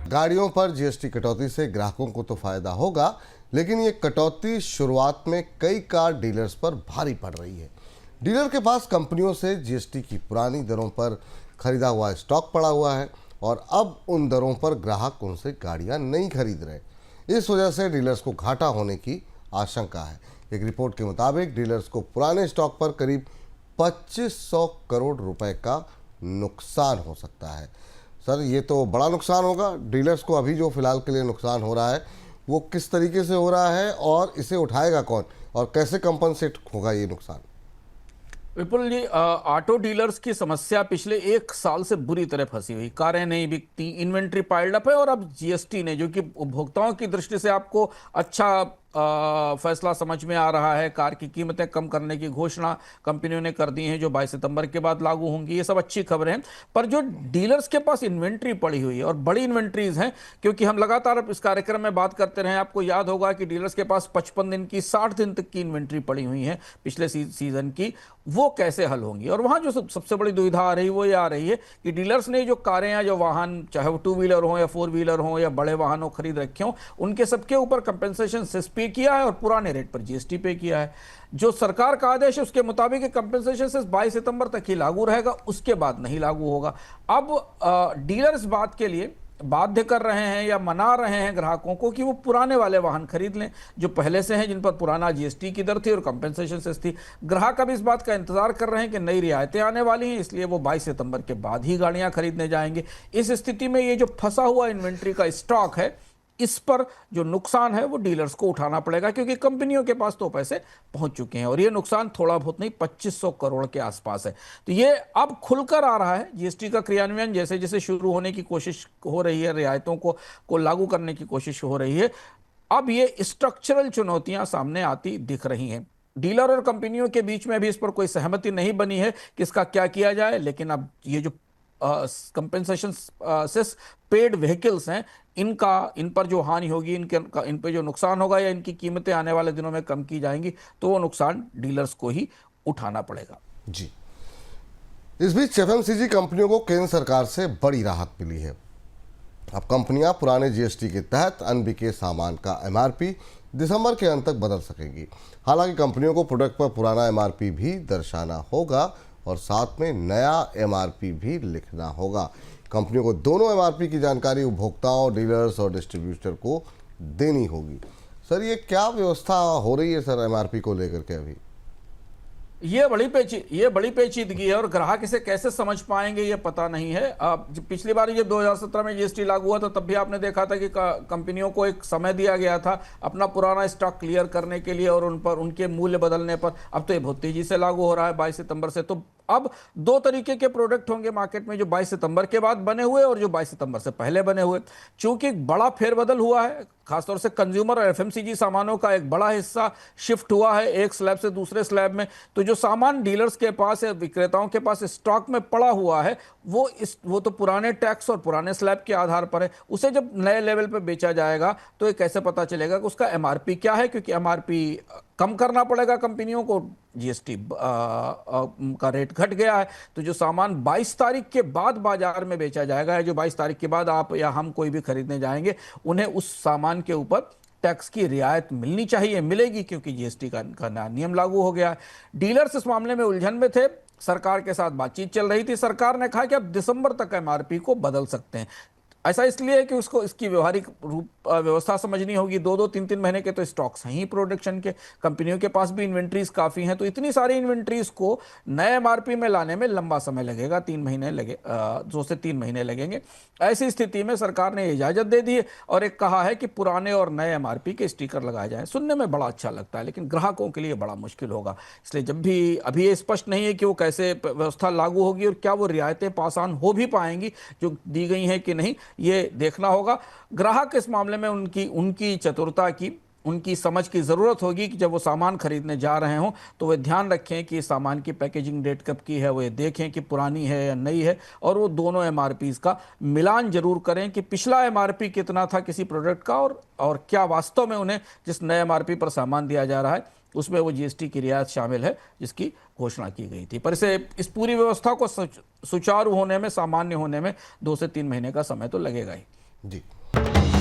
गाड़ियों पर जीएसटी कटौती से ग्राहकों को तो फायदा होगा, लेकिन ये कटौती शुरुआत में कई कार डीलर्स पर भारी पड़ रही है। डीलर के पास कंपनियों से जीएसटी की पुरानी दरों पर खरीदा हुआ स्टॉक पड़ा हुआ है और अब उन दरों पर ग्राहक उनसे गाड़ियां नहीं खरीद रहे। इस वजह से डीलर्स को घाटा होने की आशंका है। एक रिपोर्ट के मुताबिक डीलर्स को पुराने स्टॉक पर करीब 2500 करोड़ रुपए का नुकसान हो सकता है। सर, ये तो बड़ा नुकसान होगा। डीलर्स को अभी जो फिलहाल के लिए नुकसान हो रहा है वो किस तरीके से हो रहा है और इसे उठाएगा कौन और कैसे कंपनसेट होगा ये नुकसान? विपुल जी, ऑटो डीलर्स की समस्या पिछले 1 साल से बुरी तरह फंसी हुई। कारें नहीं बिकती, इन्वेंट्री पाइल्ड अप है और अब जीएसटी ने, जो कि उपभोक्ताओं की दृष्टि से आपको अच्छा फैसला समझ में आ रहा है, कार की कीमतें कम करने की घोषणा कंपनियों ने कर दी है जो 22 सितंबर के बाद लागू होंगी। ये सब अच्छी खबरें हैं, पर जो डीलर्स के पास इन्वेंट्री पड़ी हुई है और बड़ी इन्वेंट्रीज हैं, क्योंकि हम लगातार इस कार्यक्रम में बात करते रहे, आपको याद होगा कि डीलर्स के पास 55 दिन की 60 दिन तक की इन्वेंट्री पड़ी हुई है पिछले सीजन की, वो कैसे हल होंगी? और वहां जो सबसे बड़ी दुविधा आ रही है वो ये आ रही है कि डीलर्स ने जो कारें या जो वाहन, चाहे वो 2 व्हीलर हो या 4 व्हीलर हो या बड़े वाहनों खरीद रखे हो, उनके सबके ऊपर कंपेंसेशन सेस पे किया है और पुराने रेट पर जीएसटी पे किया है। जो सरकार का आदेश है उसके मुताबिक कंपेंसेशन सेस 22 सितंबर तक ही लागू रहेगा, उसके बाद नहीं लागू होगा। अब डीलर इस बात के लिए बाध्य कर रहे हैं या मना रहे हैं ग्राहकों को कि वो पुराने वाले वाहन खरीद लें जो पहले से हैं, जिन पर पुराना जीएसटी की दर थी और कंपेंसेशन सेस थी। ग्राहक अब इस बात का इंतजार कर रहे हैं कि नई रियायतें आने वाली हैं, इसलिए वो 22 सितंबर के बाद ही गाड़ियां खरीदने जाएंगे। इस स्थिति में ये जो फंसा हुआ इन्वेंट्री का स्टॉक है, इस पर जो नुकसान है वो डीलर्स को उठाना पड़ेगा, क्योंकि कंपनियों के पास तो पैसे पहुंच चुके हैं और ये नुकसान थोड़ा बहुत नहीं, 2500 करोड़ के आसपास है। तो ये अब खुलकर आ रहा है। जीएसटी का क्रियान्वयन जैसे जैसे शुरू होने की कोशिश हो रही है, रियायतों को लागू करने की कोशिश हो रही है, अब ये स्ट्रक्चरल चुनौतियां सामने आती दिख रही हैं। डीलर और कंपनियों के बीच में अभी इस पर कोई सहमति नहीं बनी है कि इसका क्या किया जाए, लेकिन अब ये जो कंपेंसेशन सेस पेड व्हीकल्स हैं, इन पर जो हानि होगी, इन पे जो नुकसान होगा या इनकी कीमतें आने वाले दिनों में कम की जाएंगी, तो वो नुकसान डीलर्स को ही उठाना पड़ेगा। जी, इस बीच एफएमसीजी कंपनियों को केंद्र सरकार से बड़ी राहत मिली है। अब कंपनियां पुराने जीएसटी के तहत अनबिके सामान का एमआरपी दिसंबर के अंत तक बदल सकेंगी। हालांकि कंपनियों को प्रोडक्ट पर पुराना एमआरपी भी दर्शाना होगा और साथ में नया एमआरपी भी लिखना होगा। कंपनियों को दोनों एमआरपी की जानकारी उपभोक्ताओं, डीलर्स और डिस्ट्रीब्यूटर को देनी होगी। सर, ये क्या व्यवस्था हो रही है सर एमआरपी को लेकर के? अभी ये बड़ी पेचीदगी है और ग्राहक इसे कैसे समझ पाएंगे ये पता नहीं है। पिछली बार जब 2017 में जीएसटी लागू हुआ था तब भी आपने देखा था कि कंपनियों को एक समय दिया गया था अपना पुराना स्टॉक क्लियर करने के लिए और उन पर उनके मूल्य बदलने पर। अब तो ये बहुत तेजी से लागू हो रहा है 22 सितंबर से। तो अब 2 तरीके के प्रोडक्ट होंगे मार्केट में, जो 22 सितंबर के बाद बने हुए और जो 22 सितंबर से पहले बने हुए। चूंकि बड़ा फेरबदल हुआ है, खासतौर से कंज्यूमर और एफएमसीजी सामानों का एक बड़ा हिस्सा शिफ्ट हुआ है एक स्लैब से दूसरे स्लैब में, तो जो सामान डीलर्स के पास या विक्रेताओं के पास स्टॉक में पड़ा हुआ है वो तो पुराने टैक्स और पुराने स्लैब के आधार पर है। उसे जब नए लेवल पर बेचा जाएगा तो ये कैसे पता चलेगा कि उसका एमआरपी क्या है, क्योंकि एमआरपी कम करना पड़ेगा कंपनियों को। जीएसटी का रेट घट गया है, तो जो सामान 22 तारीख के बाद बाजार में बेचा जाएगा या जो 22 तारीख के बाद आप या हम कोई भी खरीदने जाएंगे, उन्हें उस सामान के ऊपर टैक्स की रियायत मिलनी चाहिए, मिलेगी, क्योंकि जीएसटी का नया नियम लागू हो गया है। डीलर्स इस मामले में उलझन में थे, सरकार के साथ बातचीत चल रही थी। सरकार ने कहा कि अब दिसंबर तक एमआरपी को बदल सकते हैं। ऐसा इसलिए है कि उसको इसकी व्यवहारिक व्यवस्था समझनी होगी। 2-2, 3-3 महीने के तो स्टॉक्स हैं ही प्रोडक्शन के, कंपनियों के पास भी इन्वेंट्रीज काफ़ी हैं, तो इतनी सारी इन्वेंट्रीज को नए एमआरपी में लाने में लंबा समय लगेगा, 2 से 3 महीने लगेंगे। ऐसी स्थिति में सरकार ने इजाज़त दे दी है और एक कहा है कि पुराने और नए एमआरपी के स्टिकर लगाए जाएँ। सुनने में बड़ा अच्छा लगता है, लेकिन ग्राहकों के लिए बड़ा मुश्किल होगा। इसलिए जब भी अभी ये स्पष्ट नहीं है कि वो कैसे व्यवस्था लागू होगी और क्या वो रियायतें पास ऑन हो भी पाएंगी जो दी गई हैं कि नहीं, ये देखना होगा। ग्राहक इस मामले में उनकी चतुरता की, उनकी समझ की ज़रूरत होगी कि जब वो सामान खरीदने जा रहे हों तो वे ध्यान रखें कि सामान की पैकेजिंग डेट कब की है, वो ये देखें कि पुरानी है या नई है, और वो दोनों एमआरपीज़ का मिलान जरूर करें कि पिछला एमआरपी कितना था किसी प्रोडक्ट का और क्या वास्तव में उन्हें जिस नए एमआरपी पर सामान दिया जा रहा है उसमें वो जीएसटी की रियायत शामिल है जिसकी घोषणा की गई थी। पर इस पूरी व्यवस्था को सुचारू होने में, सामान्य होने में 2 से 3 महीने का समय तो लगेगा ही। जी। है।